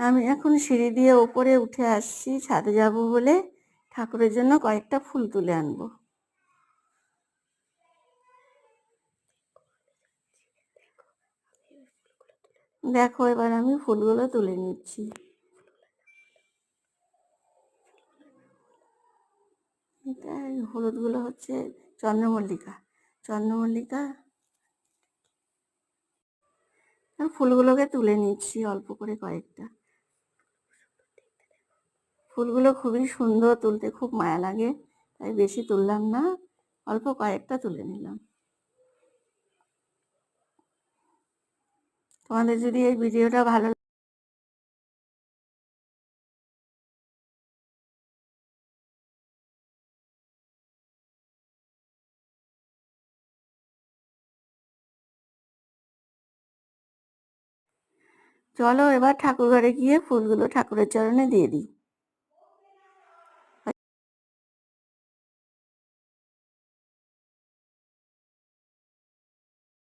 আমি এখন সিঁড়ি দিয়ে ওপরে উঠে আসছি ছাদে যাব বলে ঠাকুরের জন্য কয়েকটা ফুল তুলে আনবো। দেখো এবার আমি ফুলগুলো তুলে নিচ্ছি। এটা হলুদগুলো হচ্ছে চন্দ্রমল্লিকা। ফুলগুলোকে তুলে নিচ্ছি অল্প করে কয়েকটা। ফুলগুলো খুবই সুন্দর, তুলতে খুব মায়া লাগে, তাই বেশি তুললাম না, অল্প কয়েকটা তুলে নিলাম। তোমাদের যদি এই ভিডিওটা ভালো চলো এবার ঠাকুর ঘরে গিয়ে ফুলগুলো ঠাকুরের চরণে দিয়ে দিই।